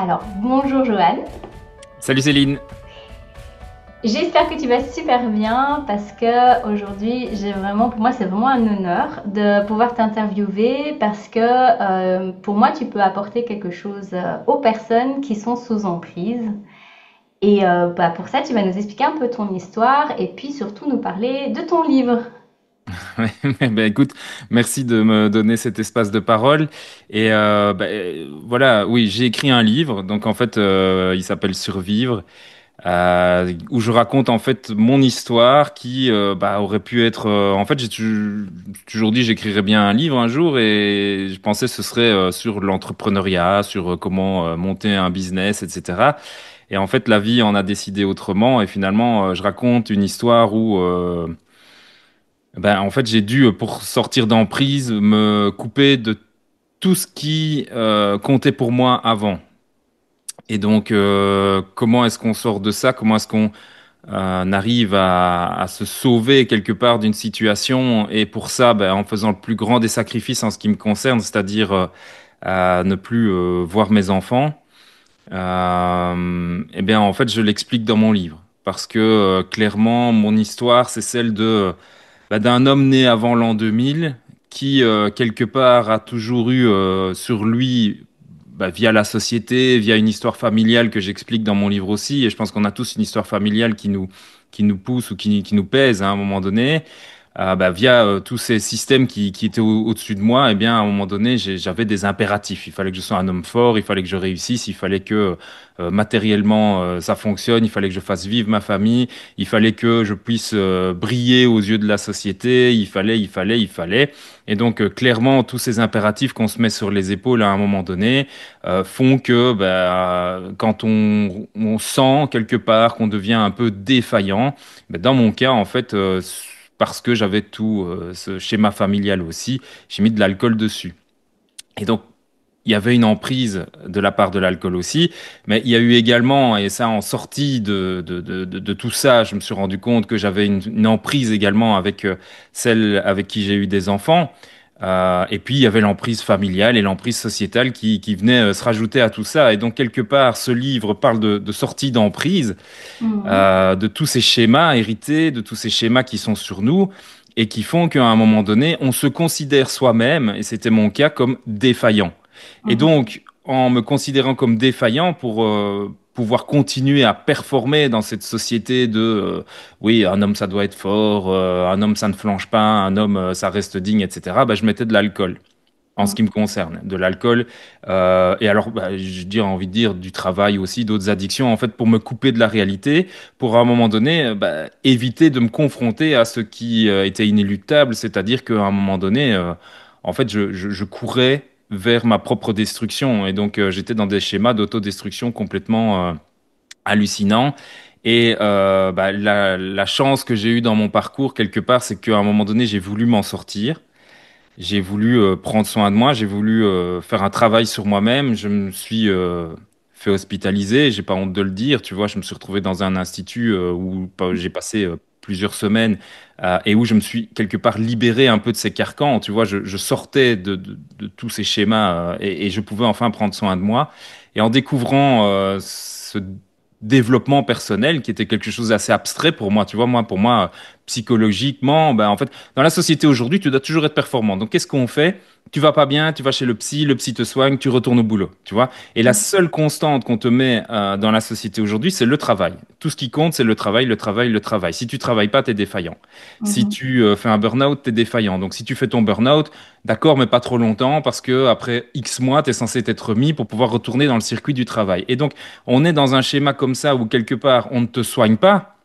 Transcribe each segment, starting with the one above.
Alors, bonjour Johan. Salut Céline. J'espère que tu vas super bien parce que aujourd'hui, pour moi, c'est vraiment un honneur de pouvoir t'interviewer parce que pour moi, tu peux apporter quelque chose aux personnes qui sont sous emprise. Et pour ça, tu vas nous expliquer un peu ton histoire et puis surtout nous parler de ton livre. Écoute, merci de me donner cet espace de parole. Et voilà, oui, j'ai écrit un livre, donc en fait, il s'appelle Survivre, où je raconte en fait mon histoire qui aurait pu être. En fait, toujours dit j'écrirais bien un livre un jour, et je pensais que ce serait sur l'entrepreneuriat, sur comment monter un business, etc. Et en fait, la vie en a décidé autrement, et finalement, je raconte une histoire où en fait, j'ai dû, pour sortir d'emprise, me couper de tout ce qui comptait pour moi avant. Et donc, comment est-ce qu'on sort de ça? Comment est-ce qu'on arrive à se sauver quelque part d'une situation? Et pour ça, en faisant le plus grand des sacrifices en ce qui me concerne, c'est-à-dire à ne plus voir mes enfants. En fait, je l'explique dans mon livre. Parce que clairement, mon histoire, c'est celle d'un homme né avant l'an 2000 qui, quelque part, a toujours eu sur lui, via la société, via une histoire familiale que j'explique dans mon livre aussi, et je pense qu'on a tous une histoire familiale qui nous pousse ou qui nous pèse à un moment donné, via tous ces systèmes qui étaient au-dessus de moi. Eh bien, à un moment donné, j'avais des impératifs. Il fallait que je sois un homme fort, il fallait que je réussisse, il fallait que matériellement ça fonctionne, il fallait que je fasse vivre ma famille, il fallait que je puisse briller aux yeux de la société, il fallait. Et donc, clairement, tous ces impératifs qu'on se met sur les épaules à un moment donné font que quand on sent quelque part qu'on devient un peu défaillant, dans mon cas, en fait, parce que j'avais tout ce schéma familial aussi, j'ai mis de l'alcool dessus. Et donc, il y avait une emprise de la part de l'alcool aussi, mais il y a eu également, et ça en sortie de tout ça, je me suis rendu compte que j'avais une emprise également avec celle avec qui j'ai eu des enfants. Et puis il y avait l'emprise familiale et l'emprise sociétale qui venait se rajouter à tout ça. Et donc quelque part, ce livre parle de sortie d'emprise, Mhm. de tous ces schémas hérités, de tous ces schémas qui sont sur nous et qui font qu'à un moment donné, on se considère soi-même, et c'était mon cas, comme défaillant. Et Mhm. donc, en me considérant comme défaillant pour pouvoir continuer à performer dans cette société de oui, un homme ça doit être fort, un homme ça ne flanche pas, un homme ça reste digne, etc., je mettais de l'alcool en ce qui me concerne, de l'alcool. Et alors, j'ai envie de dire du travail aussi, d'autres addictions, en fait, pour me couper de la réalité, pour à un moment donné, éviter de me confronter à ce qui était inéluctable, c'est-à-dire qu'à un moment donné, en fait, je courais vers ma propre destruction. Et donc, j'étais dans des schémas d'autodestruction complètement hallucinants. Et la chance que j'ai eue dans mon parcours, quelque part, c'est qu'à un moment donné, j'ai voulu m'en sortir. J'ai voulu prendre soin de moi, j'ai voulu faire un travail sur moi-même. Je me suis fait hospitaliser, j'ai pas honte de le dire. Tu vois, je me suis retrouvé dans un institut où j'ai passé plusieurs semaines et où je me suis quelque part libéré un peu de ces carcans. Tu vois, je sortais de tous ces schémas et je pouvais enfin prendre soin de moi. Et en découvrant ce développement personnel qui était quelque chose d'assez abstrait pour moi, tu vois, pour moi, psychologiquement, en fait, dans la société aujourd'hui, tu dois toujours être performant. Donc, qu'est-ce qu'on fait? Tu vas pas bien, tu vas chez le psy te soigne, tu retournes au boulot, tu vois. Et la seule constante qu'on te met dans la société aujourd'hui, c'est le travail. Tout ce qui compte, c'est le travail, le travail, le travail. Si tu travailles pas, tu es défaillant. Si Mhm. tu fais un burn-out, tu es défaillant. Donc, si tu fais ton burn-out, d'accord, mais pas trop longtemps, parce que après X mois, tu es censé t'être remis pour pouvoir retourner dans le circuit du travail. Et donc, on est dans un schéma comme ça où quelque part, on ne te soigne pas,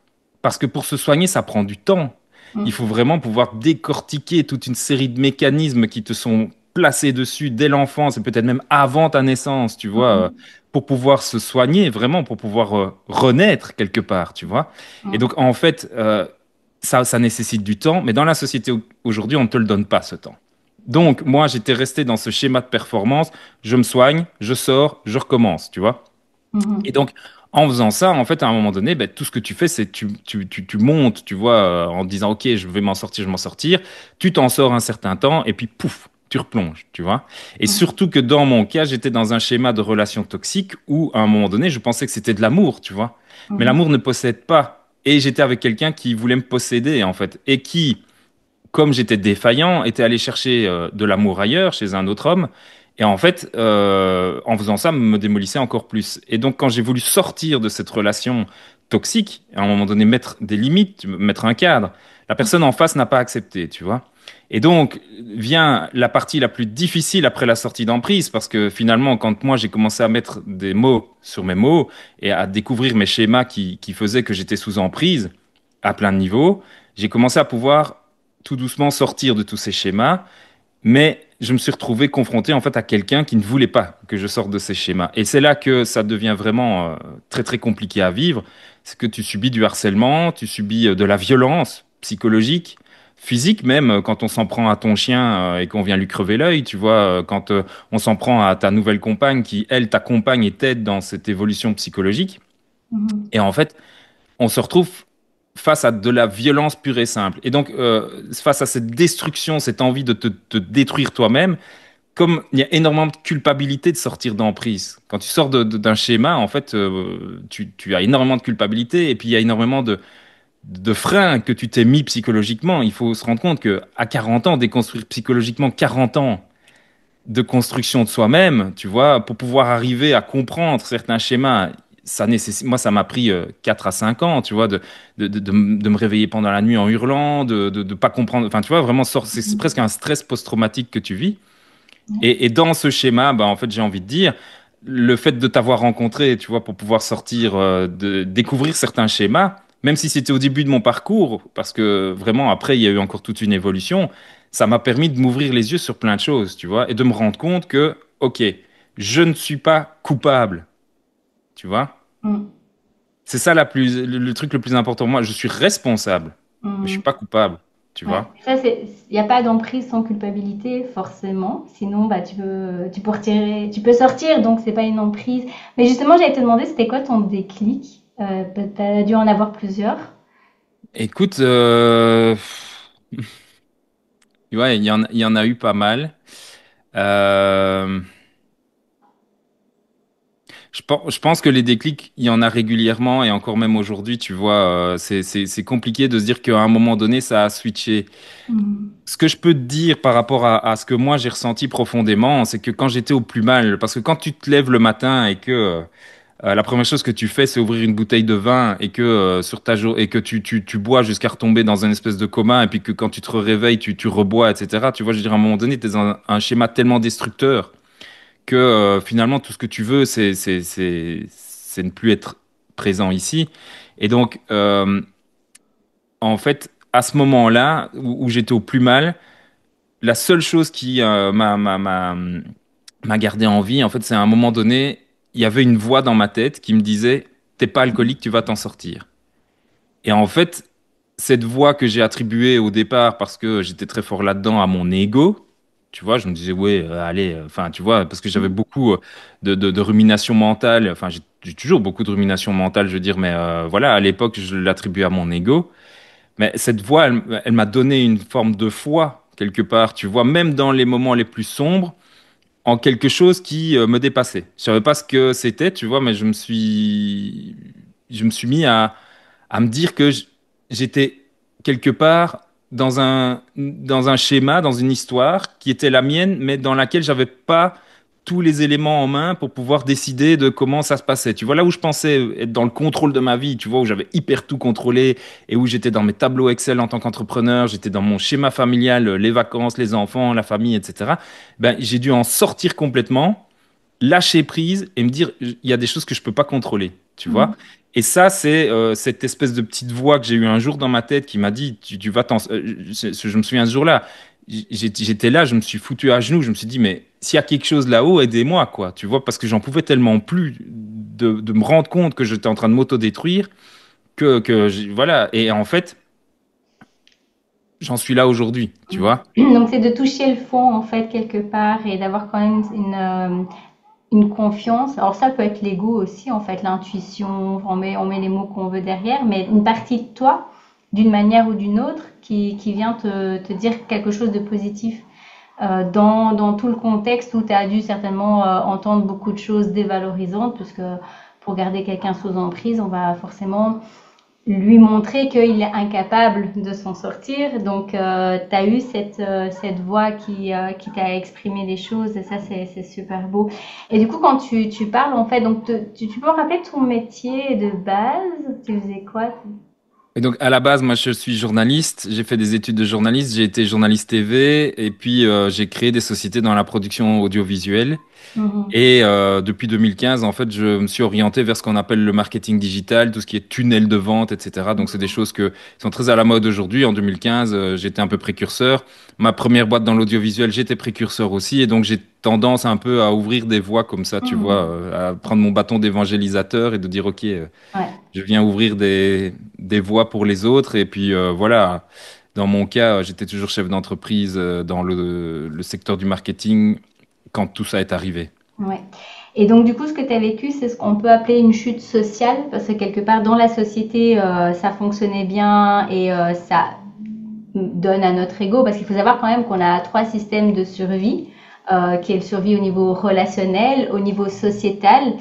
parce que pour se soigner, ça prend du temps. Il faut Mhm. vraiment pouvoir décortiquer toute une série de mécanismes qui te sont placés dessus dès l'enfance et peut-être même avant ta naissance, tu vois, Mhm. pour pouvoir se soigner, vraiment, pour pouvoir renaître quelque part, tu vois. Et Mhm. donc, en fait, ça nécessite du temps, mais dans la société aujourd'hui, on ne te le donne pas, ce temps. Donc, moi, j'étais resté dans ce schéma de performance. Je me soigne, je sors, je recommence, tu vois. Et Mhm. donc, en faisant ça, en fait, à un moment donné, tout ce que tu fais, c'est tu montes, tu vois, en te disant, OK, je vais m'en sortir, je vais m'en sortir. Tu t'en sors un certain temps, et puis, pouf, tu replonges, tu vois. Et Mhm. surtout que dans mon cas, j'étais dans un schéma de relation toxique où, à un moment donné, je pensais que c'était de l'amour, tu vois. Mais Mhm. l'amour ne possède pas. Et j'étais avec quelqu'un qui voulait me posséder, en fait. Et qui, comme j'étais défaillant, était allé chercher de l'amour ailleurs, chez un autre homme. Et en fait, en faisant ça, me démolissait encore plus. Et donc, quand j'ai voulu sortir de cette relation toxique, à un moment donné, mettre des limites, mettre un cadre, la personne en face n'a pas accepté, tu vois. Et donc, vient la partie la plus difficile après la sortie d'emprise, parce que finalement, quand moi j'ai commencé à mettre des mots sur mes mots et à découvrir mes schémas qui faisaient que j'étais sous emprise à plein de niveaux, j'ai commencé à pouvoir tout doucement sortir de tous ces schémas, mais je me suis retrouvé confronté en fait à quelqu'un qui ne voulait pas que je sorte de ces schémas. Et c'est là que ça devient vraiment très très compliqué à vivre. C'est que tu subis du harcèlement, tu subis de la violence psychologique, physique même, quand on s'en prend à ton chien et qu'on vient lui crever l'œil, tu vois, quand on s'en prend à ta nouvelle compagne qui, elle, t'accompagne et t'aide dans cette évolution psychologique. Mhm. Et en fait, on se retrouve face à de la violence pure et simple. Et donc, face à cette destruction, cette envie de te détruire toi-même, comme il y a énormément de culpabilité de sortir d'emprise. Quand tu sors d'un schéma, en fait, tu as énormément de culpabilité et puis il y a énormément de freins que tu t'es mis psychologiquement. Il faut se rendre compte que à 40 ans, déconstruire psychologiquement 40 ans de construction de soi-même, tu vois, pour pouvoir arriver à comprendre certains schémas, ça nécessite, moi, ça m'a pris 4 à 5 ans, tu vois, de me réveiller pendant la nuit en hurlant, de pas comprendre, enfin, tu vois, vraiment, c'est Mhm. presque un stress post-traumatique que tu vis. Ouais. Et dans ce schéma, bah, en fait, j'ai envie de dire, le fait de t'avoir rencontré, tu vois, pour pouvoir sortir, de découvrir certains schémas, même si c'était au début de mon parcours, parce que vraiment, après, il y a eu encore toute une évolution, ça m'a permis de m'ouvrir les yeux sur plein de choses, tu vois, et de me rendre compte que, OK, je ne suis pas coupable, tu vois. Mhm. C'est ça le truc le plus important. Moi, je suis responsable, mais je suis Mhm. pas coupable, tu Ouais, vois. ça c'est, il n'y a pas d'emprise sans culpabilité forcément. Sinon, bah tu peux retirer, tu peux sortir, donc c'est pas une emprise. Mais justement, j'allais te demander, c'était quoi ton déclic? T'as dû en avoir plusieurs. Écoute, ouais, il y en a eu pas mal. Euh, je pense que les déclics, il y en a régulièrement et encore même aujourd'hui, tu vois, c'est compliqué de se dire qu'à un moment donné, ça a switché. Mhm. Ce que je peux te dire par rapport à ce que moi j'ai ressenti profondément, c'est que quand j'étais au plus mal, parce que quand tu te lèves le matin et que la première chose que tu fais, c'est ouvrir une bouteille de vin et que sur ta et que tu bois jusqu'à retomber dans une espèce de coma et puis que quand tu te réveilles, tu rebois, etc. Tu vois, je veux dire, à un moment donné, tu es dans un schéma tellement destructeur que finalement tout ce que tu veux, c'est ne plus être présent ici. Et donc, en fait, à ce moment-là, où j'étais au plus mal, la seule chose qui m'a gardé en vie, en fait, c'est à un moment donné, il y avait une voix dans ma tête qui me disait, t'es pas alcoolique, tu vas t'en sortir. Et en fait, cette voix que j'ai attribuée au départ parce que j'étais très fort là-dedans à mon ego, tu vois, je me disais, ouais, allez, enfin, tu vois, parce que j'avais beaucoup de rumination mentale, enfin, j'ai toujours beaucoup de rumination mentale, je veux dire, mais voilà, à l'époque, je l'attribuais à mon ego. Mais cette voix, elle m'a donné une forme de foi, quelque part, tu vois, même dans les moments les plus sombres, en quelque chose qui me dépassait. Je savais pas ce que c'était, tu vois, mais je me suis mis à me dire que j'étais quelque part dans un schéma, dans une histoire qui était la mienne, mais dans laquelle j'avais pas tous les éléments en main pour pouvoir décider de comment ça se passait. Tu vois, là où je pensais être dans le contrôle de ma vie, tu vois, où j'avais hyper tout contrôlé et où j'étais dans mes tableaux Excel en tant qu'entrepreneur, j'étais dans mon schéma familial, les vacances, les enfants, la famille, etc. Ben, j'ai dû en sortir complètement, lâcher prise et me dire, il y a des choses que je peux pas contrôler, tu vois. Mhm. Et ça, c'est cette espèce de petite voix que j'ai eu un jour dans ma tête qui m'a dit, tu vas t'en... je me souviens ce jour-là, j'étais là, je me suis foutu à genoux, je me suis dit, mais s'il y a quelque chose là-haut, aidez-moi, quoi, tu vois, parce que j'en pouvais tellement plus de me rendre compte que j'étais en train de m'auto-détruire voilà. Et en fait, j'en suis là aujourd'hui, tu vois. Donc c'est de toucher le fond en fait quelque part et d'avoir quand même une confiance. Alors ça peut être l'ego aussi en fait, l'intuition, on met les mots qu'on veut derrière, mais une partie de toi, d'une manière ou d'une autre, qui vient te dire quelque chose de positif. dans tout le contexte où tu as dû certainement entendre beaucoup de choses dévalorisantes, puisque pour garder quelqu'un sous emprise, on va forcément lui montrer qu'il est incapable de s'en sortir. Donc, tu as eu cette voix qui t'a exprimé des choses et ça, c'est super beau. Et du coup, quand tu parles, en fait, donc tu peux me rappeler ton métier de base? Tu faisais quoi? Et donc, à la base, moi, je suis journaliste. J'ai fait des études de journaliste. J'ai été journaliste TV et puis j'ai créé des sociétés dans la production audiovisuelle. Mhm. Et depuis 2015, en fait, je me suis orienté vers ce qu'on appelle le marketing digital, tout ce qui est tunnel de vente, etc. Donc, c'est des choses qui sont très à la mode aujourd'hui. En 2015, j'étais un peu précurseur. Ma première boîte dans l'audiovisuel, j'étais précurseur aussi. Et donc, j'ai tendance un peu à ouvrir des voies comme ça, tu vois, Mhm. à prendre mon bâton d'évangélisateur et de dire, OK, Ouais. je viens ouvrir des voies pour les autres. Et puis, voilà. Dans mon cas, j'étais toujours chef d'entreprise dans le secteur du marketing quand tout ça est arrivé. Ouais. Et donc, du coup, ce que tu as vécu, c'est ce qu'on peut appeler une chute sociale, parce que quelque part, dans la société, ça fonctionnait bien et ça donne à notre ego, parce qu'il faut savoir quand même qu'on a trois systèmes de survie, qui est le survie au niveau relationnel, au niveau sociétal,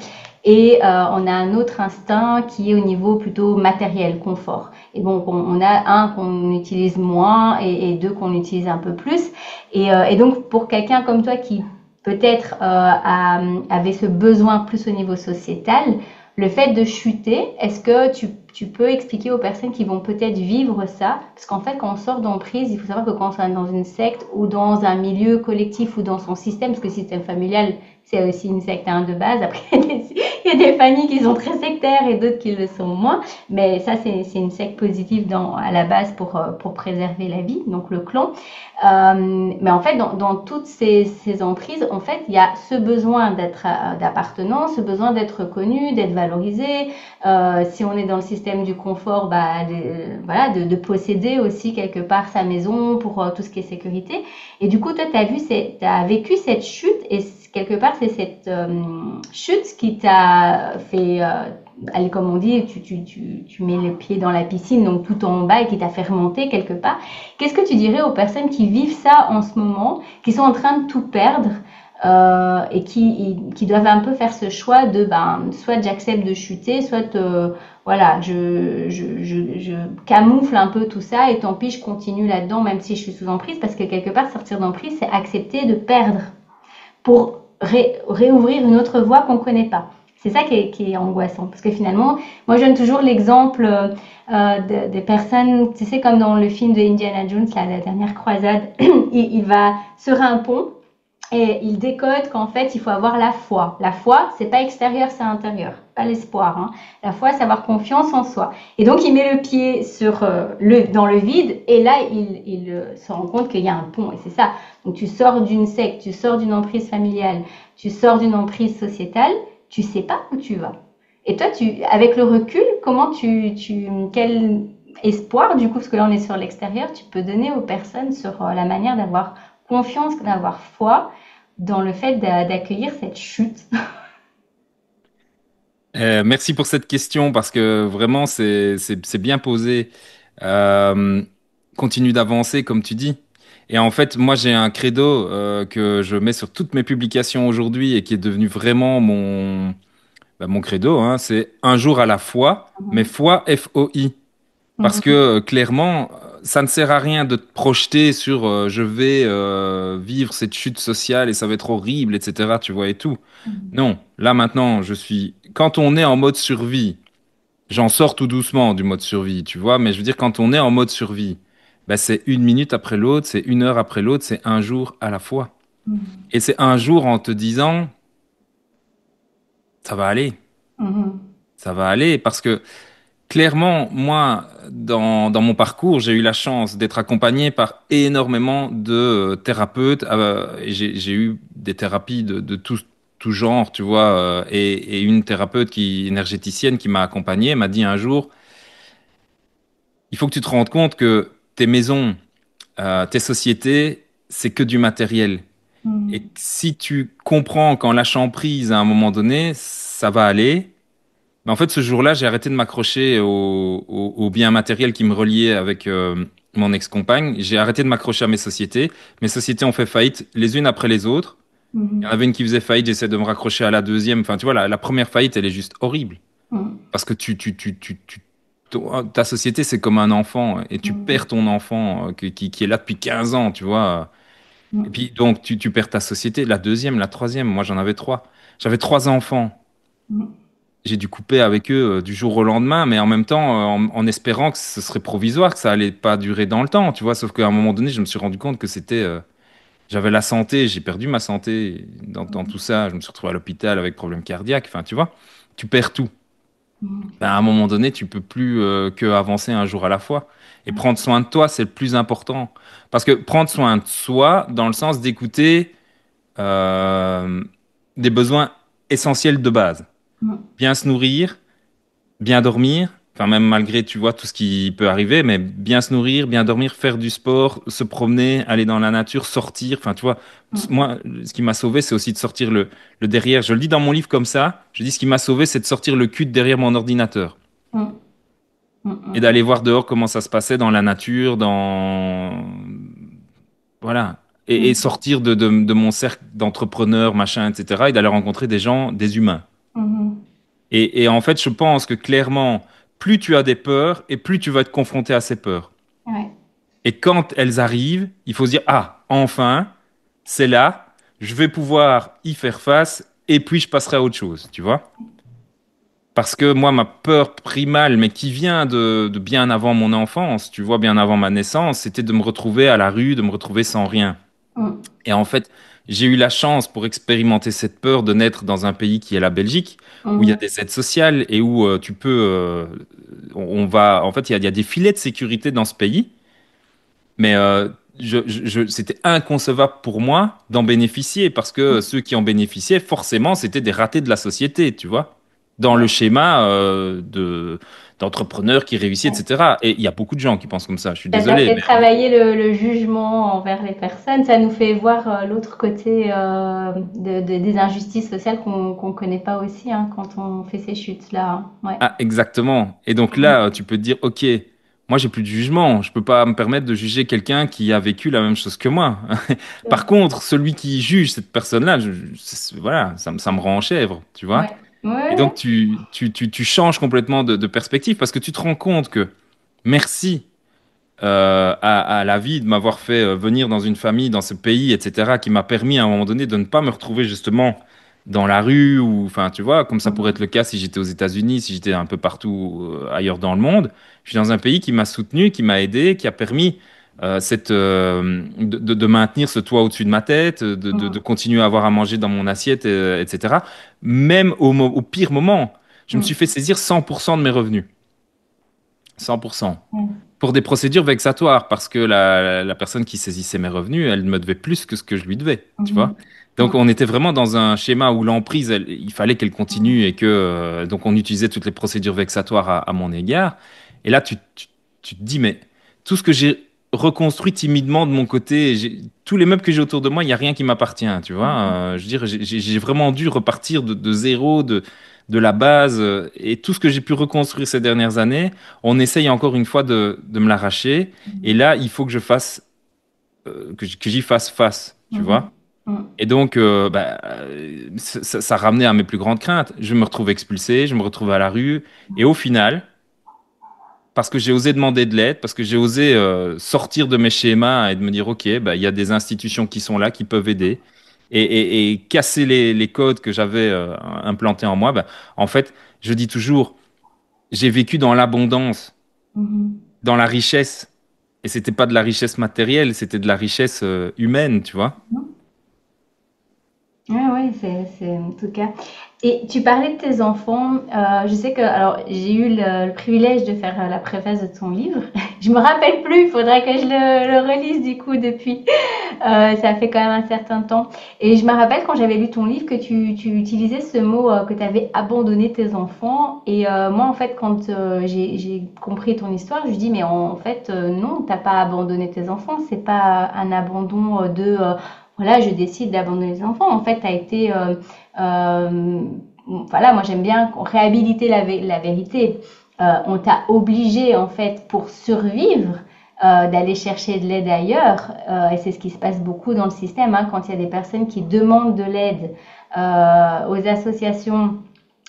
et on a un autre instinct qui est au niveau plutôt matériel, confort. Et donc on a un qu'on utilise moins et deux qu'on utilise un peu plus. Et donc pour quelqu'un comme toi qui peut-être avait ce besoin plus au niveau sociétal, le fait de chuter, est-ce que tu peux expliquer aux personnes qui vont peut-être vivre ça? Parce qu'en fait, quand on sort d'emprise, il faut savoir que quand on est dans une secte ou dans un milieu collectif ou dans son système, parce que le système familial, c'est aussi une secte hein, de base. Après, il y a des familles qui sont très sectaires et d'autres qui le sont moins. Mais ça, c'est une secte positive à la base pour préserver la vie, donc le clan. Mais en fait, dans toutes ces emprises, en fait, il y a ce besoin d'appartenance, ce besoin d'être reconnu, d'être valorisé. Si on est dans le système du confort, bah, voilà, de posséder aussi quelque part sa maison pour tout ce qui est sécurité. Et du coup, toi, t'as vécu cette chute et quelque part, c'est cette chute qui t'a fait allez, comme on dit, tu mets les pieds dans la piscine, donc tout en bas et qui t'a fait remonter quelque part. Qu'est-ce que tu dirais aux personnes qui vivent ça en ce moment, qui sont en train de tout perdre et qui doivent un peu faire ce choix de, ben, soit j'accepte de chuter, soit voilà, je camoufle un peu tout ça et tant pis, je continue là-dedans, même si je suis sous emprise, parce que quelque part, sortir d'emprise, c'est accepter de perdre pour réouvrir une autre voie qu'on ne connaît pas. C'est ça qui est angoissant. Parce que finalement, moi, je donne toujours l'exemple des personnes, tu sais, comme dans le film de Indiana Jones, la dernière croisade, il va sur un pont et il décode qu'en fait, il faut avoir la foi. La foi, c'est pas extérieur, c'est intérieur. Pas l'espoir. Hein. La foi, c'est avoir confiance en soi. Et donc, il met le pied dans le vide et là, il se rend compte qu'il y a un pont. Et c'est ça. Donc, tu sors d'une secte, tu sors d'une emprise familiale, tu sors d'une emprise sociétale, tu sais pas où tu vas. Et toi, avec le recul, quel espoir, du coup, parce que là, on est sur l'extérieur, tu peux donner aux personnes sur la manière d'avoir confiance, d'avoir foi dans le fait d'accueillir cette chute. Merci pour cette question parce que vraiment c'est bien posé. Euh, Continue d'avancer comme tu dis. Et en fait, moi j'ai un credo que je mets sur toutes mes publications aujourd'hui et qui est devenu vraiment mon credo. Hein, c'est un jour à la fois, mais Mhm. foi F-O-I. Parce que Mhm. clairement, ça ne sert à rien de te projeter sur je vais vivre cette chute sociale et ça va être horrible, etc. Tu vois et tout. Non, là maintenant, je suis. Quand on est en mode survie, j'en sors tout doucement du mode survie, tu vois, mais je veux dire, quand on est en mode survie, bah, c'est une minute après l'autre, c'est une heure après l'autre, c'est un jour à la fois. Mhm. Et c'est un jour en te disant, ça va aller, Mhm. ça va aller, parce que clairement, moi, dans mon parcours, j'ai eu la chance d'être accompagné par énormément de thérapeutes. Et j'ai eu des thérapies de tout genre, tu vois. Et une thérapeute énergéticienne qui m'a accompagné m'a dit un jour, il faut que tu te rendes compte que tes maisons, tes sociétés, c'est que du matériel. Et que Mhm. si tu comprends qu'en lâchant prise à un moment donné, ça va aller. Mais en fait, ce jour-là, j'ai arrêté de m'accrocher aux biens matériels qui me reliaient avec mon ex-compagne, j'ai arrêté de m'accrocher à mes sociétés. Mes sociétés ont fait faillite les unes après les autres. Il y en Mhm. avait une qui faisait faillite, j'essaie de me raccrocher à la deuxième. Enfin, tu vois, la première faillite, elle est juste horrible. Mhm. Parce que ta société, c'est comme un enfant. Et tu Mhm. perds ton enfant qui est là depuis 15 ans, tu vois. Et Mhm. puis, donc, tu perds ta société. La deuxième, la troisième, moi, j'en avais trois. J'avais trois enfants. Mhm. J'ai dû couper avec eux du jour au lendemain, mais en même temps, en espérant que ce serait provisoire, que ça allait pas durer dans le temps, tu vois. Sauf qu'à un moment donné, je me suis rendu compte que j'avais la santé, j'ai perdu ma santé dans tout ça. Je me suis retrouvé à l'hôpital avec problème cardiaque. Enfin, tu vois, tu perds tout. Mhm. Ben, à un moment donné, tu peux plus que avancer un jour à la fois. Et prendre soin de toi, c'est le plus important. Parce que prendre soin de soi, dans le sens d'écouter euh, des besoins essentiels de base. Mhm. Bien se nourrir, bien dormir, enfin même malgré, tu vois, tout ce qui peut arriver, mais bien se nourrir, bien dormir, faire du sport, se promener, aller dans la nature, sortir, enfin tu vois, Mhm. moi, ce qui m'a sauvé, c'est aussi de sortir le derrière. Je le dis dans mon livre comme ça, je dis ce qui m'a sauvé, c'est de sortir le cul de derrière mon ordinateur Mhm. et Mhm. d'aller voir dehors comment ça se passait dans la nature, Voilà. Et Mhm. sortir de mon cercle d'entrepreneurs, machin, etc., et d'aller rencontrer des gens, des humains. Mhm. Et en fait, je pense que clairement, plus tu as des peurs et plus tu vas être confronté à ces peurs. Ouais. Et quand elles arrivent, il faut se dire, ah, enfin, c'est là, je vais pouvoir y faire face et puis je passerai à autre chose, tu vois? Parce que moi, ma peur primale, mais qui vient de bien avant mon enfance, tu vois, bien avant ma naissance, c'était de me retrouver à la rue, de me retrouver sans rien. Mhm. Et en fait, j'ai eu la chance pour expérimenter cette peur de naître dans un pays qui est la Belgique, où il y a Mhm. des aides sociales et où tu peux, on va, en fait, il y a des filets de sécurité dans ce pays, mais c'était inconcevable pour moi d'en bénéficier parce que ceux qui en bénéficiaient, forcément, c'était des ratés de la société, tu vois, dans le Ouais. schéma d'entrepreneurs qui réussissent, Ouais. etc. Et il y a beaucoup de gens qui pensent comme ça. Je suis Ça t'a désolé, fait mais travailler le jugement envers les personnes. Ça nous fait voir l'autre côté des injustices sociales qu'on connaît pas aussi hein, quand on fait ces chutes-là. Hein. Ouais. ah, exactement. Et donc Mhm. là, tu peux te dire, OK, moi, j'ai plus de jugement. Je peux pas me permettre de juger quelqu'un qui a vécu la même chose que moi. Par contre, celui qui juge cette personne-là, voilà, ça me rend en chèvre, tu vois. Ouais. Et donc, Ouais. tu changes complètement de perspective parce que tu te rends compte que merci à la vie de m'avoir fait venir dans une famille, dans ce pays, etc., qui m'a permis à un moment donné de ne pas me retrouver justement dans la rue ou, enfin, tu vois, comme ça pourrait être Mhm. le cas si j'étais aux États-Unis, si j'étais un peu partout ailleurs dans le monde. Je suis dans un pays qui m'a soutenu, qui m'a aidé, qui a permis de maintenir ce toit au-dessus de ma tête, de Mhm. continuer à avoir à manger dans mon assiette, etc. Même au pire moment, je me suis Mhm. fait saisir 100% de mes revenus. 100% Mhm. pour des procédures vexatoires, parce que la personne qui saisissait mes revenus, elle me devait plus que ce que je lui devais, tu vois. Mhm. Donc on était vraiment dans un schéma où l'emprise, il fallait qu'elle continue Mhm. et que donc on utilisait toutes les procédures vexatoires à mon égard. Et là, tu te dis, mais tout ce que j'ai reconstruit timidement de mon côté, tous les meubles que j'ai autour de moi, il n'y a rien qui m'appartient, tu vois. Je veux dire, j'ai vraiment dû repartir de zéro, de la base, et tout ce que j'ai pu reconstruire ces dernières années on essaye encore une fois de me l'arracher. Et Mhm. là, il faut que je fasse, que j'y fasse face, tu Mhm. vois. Mhm. Et donc, ça ramenait à mes plus grandes craintes. Je me retrouve expulsé, je me retrouve à la rue. Et au final, parce que j'ai osé demander de l'aide, parce que j'ai osé sortir de mes schémas et de me dire, OK, bah, il y a des institutions qui sont là, qui peuvent aider. Et casser les codes que j'avais implantés en moi, bah, en fait, je dis toujours, j'ai vécu dans l'abondance, Mhm. dans la richesse. Et c'était pas de la richesse matérielle, c'était de la richesse humaine, tu vois. Mhm. Ouais, ouais, c'est en tout cas. Et tu parlais de tes enfants. Je sais que, alors, j'ai eu le privilège de faire la préface de ton livre. Je me rappelle plus. Il faudrait que je le relise du coup depuis. Ça fait quand même un certain temps. Et je me rappelle quand j'avais lu ton livre que tu utilisais ce mot que tu avais abandonné tes enfants. Et moi, en fait, quand j'ai compris ton histoire, je me dis mais en fait non, t'as pas abandonné tes enfants. C'est pas un abandon voilà, je décide d'abandonner les enfants. En fait, tu as été euh, voilà, moi j'aime bien réhabiliter la vérité. On t'a obligé en fait pour survivre d'aller chercher de l'aide ailleurs. Et c'est ce qui se passe beaucoup dans le système, hein, quand il y a des personnes qui demandent de l'aide aux associations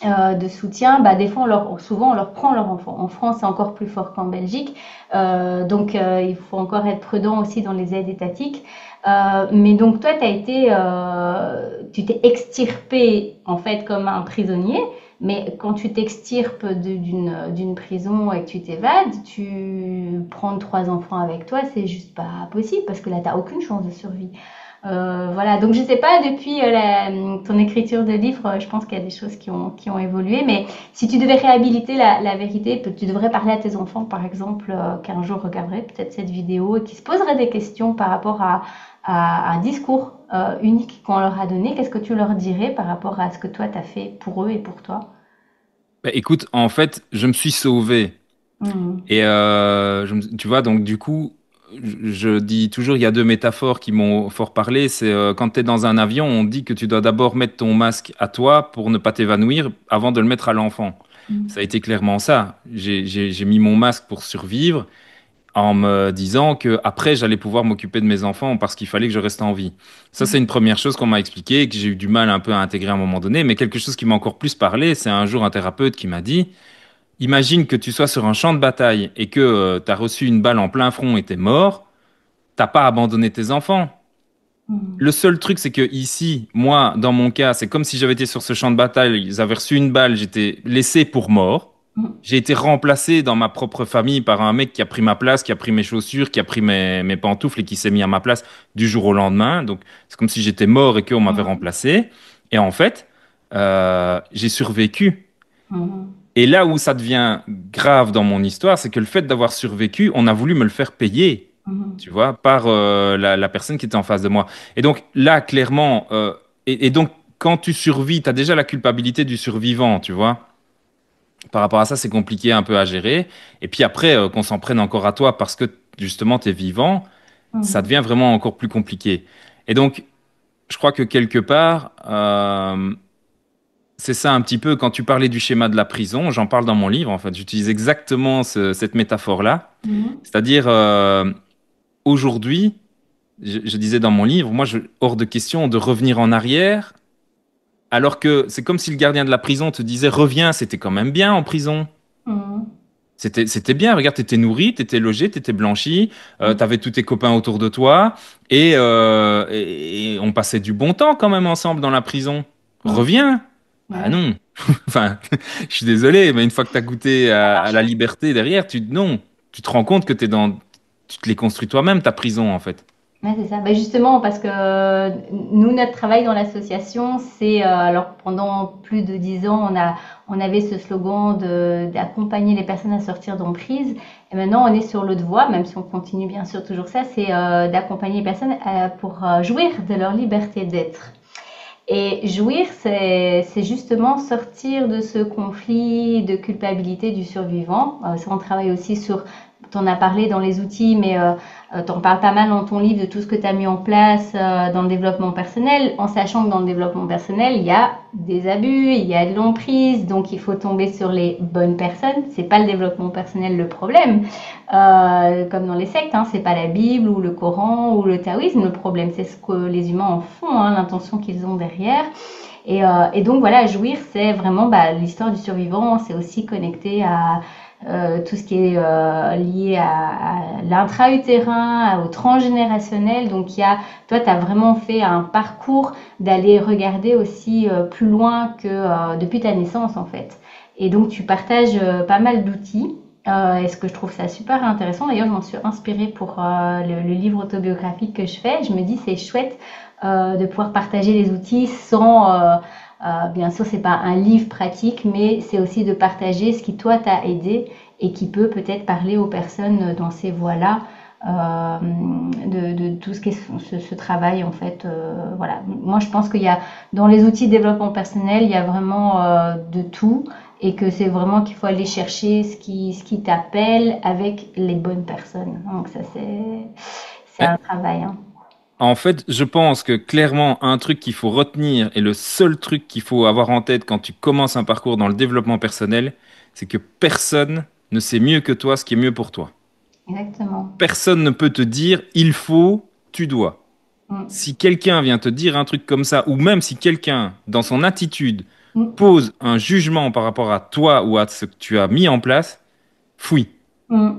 de soutien, bah, des fois, souvent, on leur prend leur enfant. En France, c'est encore plus fort qu'en Belgique. Il faut encore être prudent aussi dans les aides étatiques. Mais donc, toi, tu t'es extirpé, en fait, comme un prisonnier. Mais quand tu t'extirpes d'une prison et que tu t'évades, tu prends trois enfants avec toi, c'est juste pas possible parce que là, tu n'as aucune chance de survie. Voilà, donc je sais pas, depuis ton écriture de livre, je pense qu'il y a des choses qui ont évolué, mais si tu devais réhabiliter la vérité, tu devrais parler à tes enfants, par exemple, qu'un jour regarderaient peut-être cette vidéo et qui se poseraient des questions par rapport à un discours unique qu'on leur a donné. Qu'est-ce que tu leur dirais par rapport à ce que toi, tu as fait pour eux et pour toi? Bah, écoute, en fait, je me suis sauvé. Mhm. Et tu vois, donc du coup, je dis toujours, il y a deux métaphores qui m'ont fort parlé. C'est quand tu es dans un avion, on dit que tu dois d'abord mettre ton masque à toi pour ne pas t'évanouir avant de le mettre à l'enfant. Ça a Mhm. été clairement ça. J'ai mis mon masque pour survivre en me disant que après j'allais pouvoir m'occuper de mes enfants parce qu'il fallait que je reste en vie. Ça, c'est une première chose qu'on m'a expliqué et que j'ai eu du mal un peu à intégrer à un moment donné. Mais quelque chose qui m'a encore plus parlé, c'est un jour un thérapeute qui m'a dit, imagine que tu sois sur un champ de bataille et que tu as reçu une balle en plein front et t'es mort, t'as pas abandonné tes enfants. Mhm. Le seul truc, c'est que ici, moi, dans mon cas, c'est comme si j'avais été sur ce champ de bataille, ils avaient reçu une balle, j'étais laissé pour mort. Mhm. J'ai été remplacé dans ma propre famille par un mec qui a pris ma place, qui a pris mes chaussures, qui a pris mes pantoufles et qui s'est mis à ma place du jour au lendemain. Donc, c'est comme si j'étais mort et qu'on m'avait Mhm. remplacé. Et en fait, j'ai survécu. Mhm. Et là où ça devient grave dans mon histoire, c'est que le fait d'avoir survécu, on a voulu me le faire payer, tu Mhm. vois, par la personne qui était en face de moi. Et donc là, clairement, et donc quand tu survis, tu as déjà la culpabilité du survivant, tu vois. Par rapport à ça, c'est compliqué un peu à gérer. Et puis après, qu'on s'en prenne encore à toi parce que justement, tu es vivant, ça Mhm. devient vraiment encore plus compliqué. Et donc, je crois que quelque part, c'est ça un petit peu, quand tu parlais du schéma de la prison, j'en parle dans mon livre, en fait, j'utilise exactement cette métaphore-là. Mhm. C'est-à-dire, aujourd'hui, je disais dans mon livre, moi, hors de question de revenir en arrière, alors que c'est comme si le gardien de la prison te disait, reviens, c'était quand même bien en prison. Mhm. C'était bien, regarde, t'étais nourri, t'étais logé, t'étais blanchi, Mhm. t'avais tous tes copains autour de toi, et on passait du bon temps quand même ensemble dans la prison. Mhm. Reviens. Ah Ouais. non. Enfin, je suis désolé, mais une fois que t'as goûté à la liberté derrière, non, tu te rends compte que tu te l'es construit toi-même, ta prison, en fait. Ouais, c'est ça. Ben justement, parce que nous, notre travail dans l'association, c'est alors pendant plus de 10 ans, on avait ce slogan d'accompagner les personnes à sortir d'emprise. Et maintenant, on est sur l'autre voie, même si on continue bien sûr toujours ça, c'est d'accompagner les personnes pour jouir de leur liberté d'être. Et jouir, c'est justement sortir de ce conflit de culpabilité du survivant. Ça, on travaille aussi sur, t'en as parlé dans les outils, mais t'en parles pas mal dans ton livre de tout ce que tu as mis en place dans le développement personnel, en sachant que dans le développement personnel, il y a des abus, il y a de l'emprise, donc il faut tomber sur les bonnes personnes. C'est pas le développement personnel le problème, comme dans les sectes, hein, c'est pas la Bible ou le Coran ou le taoïsme le problème, c'est ce que les humains en font, hein, l'intention qu'ils ont derrière. Et donc voilà, jouir, c'est vraiment l'histoire du survivant, c'est aussi connecté à tout ce qui est lié à l'intra-utérin, au transgénérationnel. Donc toi, tu as vraiment fait un parcours d'aller regarder aussi plus loin que depuis ta naissance en fait. Et donc tu partages pas mal d'outils. Et ce que je trouve ça super intéressant, d'ailleurs je m'en suis inspirée pour le livre autobiographique que je fais. Je me dis c'est chouette de pouvoir partager les outils sans bien sûr c'est pas un livre pratique, mais c'est aussi de partager ce qui toi t'a aidé et qui peut peut-être parler aux personnes dans ces voies-là de tout ce qui est ce travail en fait. Voilà, moi je pense qu'il y a dans les outils de développement personnel il y a vraiment de tout et que c'est vraiment qu'il faut aller chercher ce qui t'appelle avec les bonnes personnes. Donc ça c'est Eh, un travail. Hein. En fait, je pense que clairement, un truc qu'il faut retenir et le seul truc qu'il faut avoir en tête quand tu commences un parcours dans le développement personnel, c'est que personne ne sait mieux que toi ce qui est mieux pour toi. exactement. Personne ne peut te dire il faut, tu dois. Mm. Si quelqu'un vient te dire un truc comme ça, ou même si quelqu'un, dans son attitude, Mm. pose un jugement par rapport à toi ou à ce que tu as mis en place, fuis. Mm.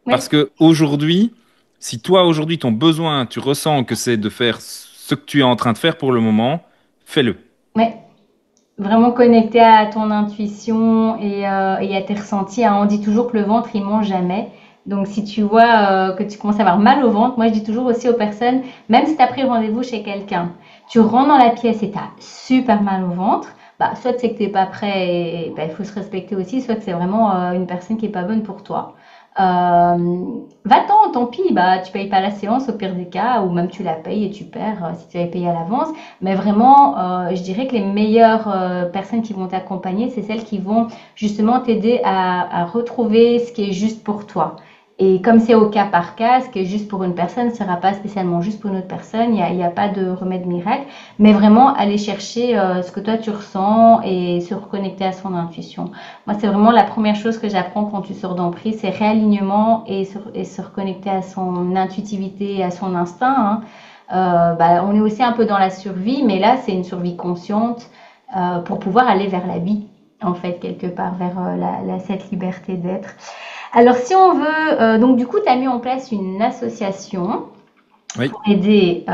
Parce Oui, que aujourd'hui, si toi, aujourd'hui, ton besoin, tu ressens que c'est de faire ce que tu es en train de faire pour le moment, fais-le. ouais. Vraiment connecté à ton intuition et à tes ressentis, hein. On dit toujours que le ventre, il ment jamais. Donc, si tu vois que tu commences à avoir mal au ventre, moi, je dis toujours aussi aux personnes, même si tu as pris rendez-vous chez quelqu'un, tu rentres dans la pièce et tu as super mal au ventre, bah, soit c'est que tu n'es pas prêt et bah, il faut se respecter aussi, soit que c'est vraiment une personne qui est pas bonne pour toi. Va-t'en, tant pis, bah, tu payes pas la séance au pire des cas, ou même tu la payes et tu perds si tu avais payé à l'avance. Mais vraiment, je dirais que les meilleures personnes qui vont t'accompagner, c'est celles qui vont justement t'aider à retrouver ce qui est juste pour toi. Et comme c'est au cas par cas, ce qui est juste pour une personne ne sera pas spécialement juste pour une autre personne. Il y a pas de remède miracle, mais vraiment aller chercher ce que toi tu ressens et se reconnecter à son intuition. Moi, c'est vraiment la première chose que j'apprends quand tu sors d'emprise, c'est réalignement et se reconnecter à son intuitivité, à son instinct, hein. Bah, on est aussi un peu dans la survie, mais là, c'est une survie consciente pour pouvoir aller vers la vie, en fait, quelque part, vers cette liberté d'être. Alors, si on veut, donc du coup, tu as mis en place une association Oui. pour aider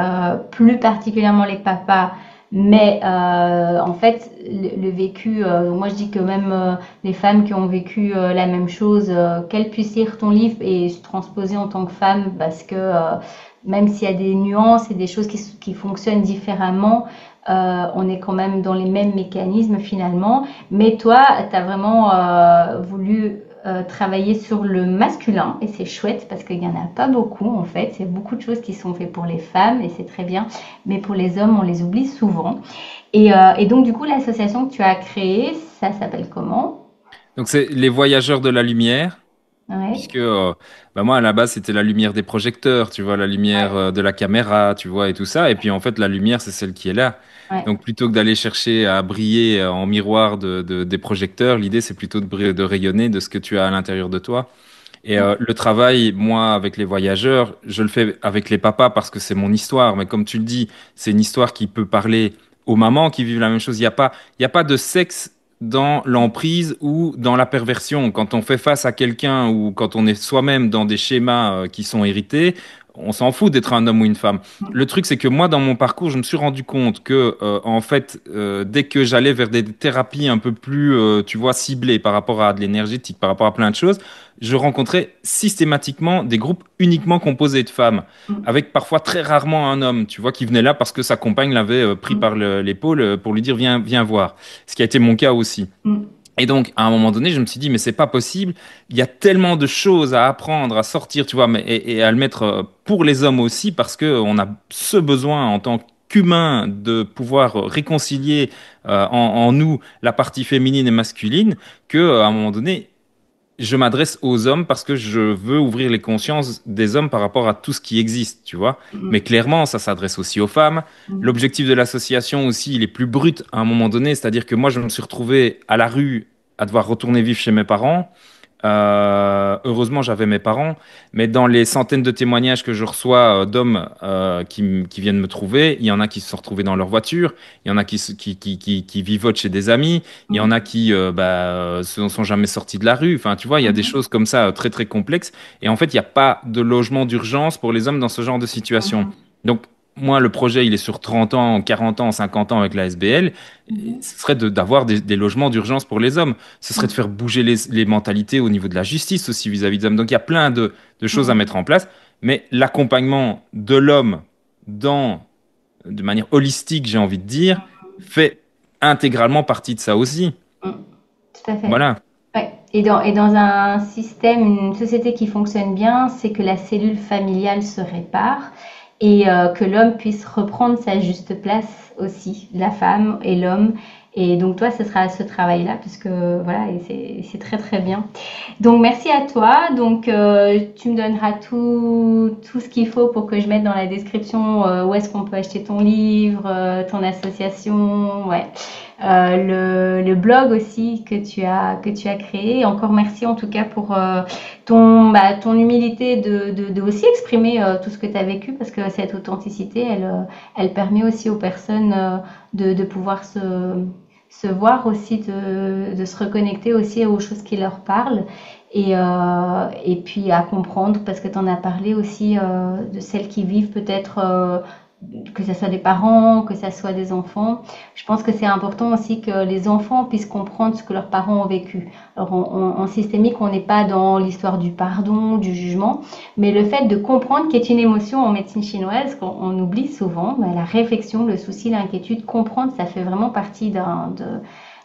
plus particulièrement les papas, mais en fait, le vécu, moi je dis que même les femmes qui ont vécu la même chose, qu'elles puissent lire ton livre et se transposer en tant que femme, parce que même s'il y a des nuances et des choses qui fonctionnent différemment, on est quand même dans les mêmes mécanismes finalement. Mais toi, tu as vraiment voulu travailler sur le masculin et c'est chouette parce qu'il n'y en a pas beaucoup en fait. Il y a beaucoup de choses qui sont faites pour les femmes et c'est très bien, mais pour les hommes, on les oublie souvent. Et donc, du coup, l'association que tu as créée, ça s'appelle comment? Donc, c'est les voyageurs de la lumière. Ouais, Puisque bah moi à la base c'était la lumière des projecteurs, tu vois, la lumière ouais, de la caméra, tu vois, et tout ça. Et puis en fait la lumière c'est celle qui est là. ouais. Donc plutôt que d'aller chercher à briller en miroir des projecteurs, l'idée c'est plutôt de rayonner de ce que tu as à l'intérieur de toi. Et le travail, moi avec les voyageurs, je le fais avec les papas parce que c'est mon histoire. Mais comme tu le dis, c'est une histoire qui peut parler aux mamans qui vivent la même chose. Il y a pas de sexe dans l'emprise ou dans la perversion. Quand on fait face à quelqu'un ou quand on est soi-même dans des schémas qui sont hérités, on s'en fout d'être un homme ou une femme. Le truc, c'est que moi, dans mon parcours, je me suis rendu compte que, en fait, dès que j'allais vers des thérapies un peu plus, tu vois, ciblées par rapport à de l'énergétique, par rapport à plein de choses, je rencontrais systématiquement des groupes uniquement composés de femmes, avec parfois très rarement un homme, tu vois, qui venait là parce que sa compagne l'avait pris par l'épaule pour lui dire viens voir. Ce qui a été mon cas aussi. Et donc, à un moment donné, je me suis dit, mais c'est pas possible. Il y a tellement de choses à apprendre, à sortir, tu vois, et à le mettre pour les hommes aussi, parce que on a ce besoin en tant qu'humain de pouvoir réconcilier en nous la partie féminine et masculine, que à un moment donné, je m'adresse aux hommes parce que je veux ouvrir les consciences des hommes par rapport à tout ce qui existe, tu vois. Mais clairement, ça s'adresse aussi aux femmes. L'objectif de l'association aussi, il est plus brut à un moment donné, c'est-à-dire que moi, je me suis retrouvé à la rue à devoir retourner vivre chez mes parents. Heureusement, j'avais mes parents, mais dans les centaines de témoignages que je reçois d'hommes qui viennent me trouver, il y en a qui se sont retrouvés dans leur voiture, il y en a qui vivotent chez des amis, il y en a qui ne sont jamais sortis de la rue. Enfin, tu vois, il y a des choses comme ça très très complexes. Et en fait, il n'y a pas de logement d'urgence pour les hommes dans ce genre de situation. Donc, moi, le projet, il est sur 30 ans, 40 ans, 50 ans avec la SBL. Et ce serait d'avoir des logements d'urgence pour les hommes. Ce serait de faire bouger les mentalités au niveau de la justice aussi vis-à-vis des hommes. Donc il y a plein de choses à mettre en place. Mais l'accompagnement de l'homme de manière holistique, j'ai envie de dire, fait intégralement partie de ça aussi. Tout à fait. Voilà. Ouais. Et dans un système, une société qui fonctionne bien, c'est que la cellule familiale se répare et que l'homme puisse reprendre sa juste place aussi, la femme et l'homme. Et donc toi, ce sera ce travail-là, parce que voilà, et c'est très très bien. Donc merci à toi. Donc tu me donneras tout ce qu'il faut pour que je mette dans la description où est-ce qu'on peut acheter ton livre, ton association, ouais. le blog aussi que tu as créé. Et encore merci en tout cas pour ton humilité de aussi exprimer tout ce que tu as vécu parce que cette authenticité, elle permet aussi aux personnes de pouvoir se voir aussi, de se reconnecter aussi aux choses qui leur parlent et puis à comprendre parce que tu en as parlé aussi de celles qui vivent peut-être que ce soit des parents, que ce soit des enfants. Je pense que c'est important aussi que les enfants puissent comprendre ce que leurs parents ont vécu. Alors en systémique, on n'est pas dans l'histoire du pardon, du jugement, mais le fait de comprendre qu'est une émotion en médecine chinoise, qu'on oublie souvent, ben, la réflexion, le souci, l'inquiétude, comprendre, ça fait vraiment partie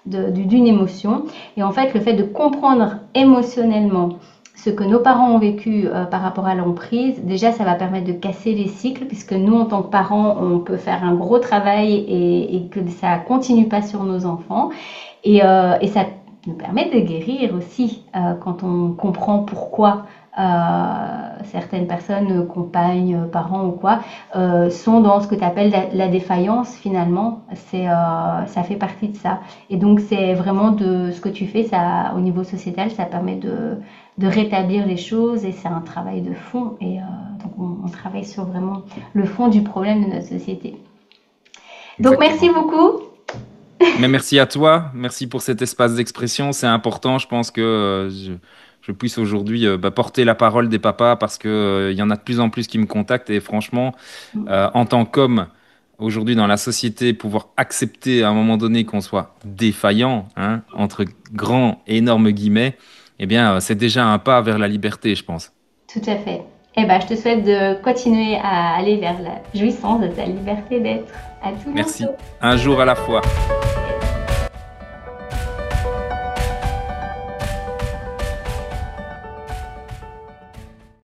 d'une émotion. Et en fait, le fait de comprendre émotionnellement ce que nos parents ont vécu par rapport à l'emprise, déjà ça va permettre de casser les cycles puisque nous en tant que parents on peut faire un gros travail et que ça continue pas sur nos enfants et ça nous permet de guérir aussi quand on comprend pourquoi certaines personnes, compagnes, parents ou quoi, sont dans ce que tu appelles la défaillance finalement. Ça fait partie de ça. Et donc c'est vraiment de ce que tu fais, ça, au niveau sociétal, ça permet de rétablir les choses et c'est un travail de fond. Et donc on travaille sur vraiment le fond du problème de notre société. Donc merci Exactement. beaucoup. Mais merci à toi, merci pour cet espace d'expression. C'est important, je pense que je puisse aujourd'hui porter la parole des papas parce que il y en a de plus en plus qui me contactent et franchement, en tant qu'homme, aujourd'hui dans la société, pouvoir accepter à un moment donné qu'on soit défaillant, hein, entre grands et énormes guillemets, eh bien, c'est déjà un pas vers la liberté, je pense. Tout à fait. Eh ben, je te souhaite de continuer à aller vers la jouissance de ta liberté d'être. À tout Merci. bientôt. Un jour à la fois.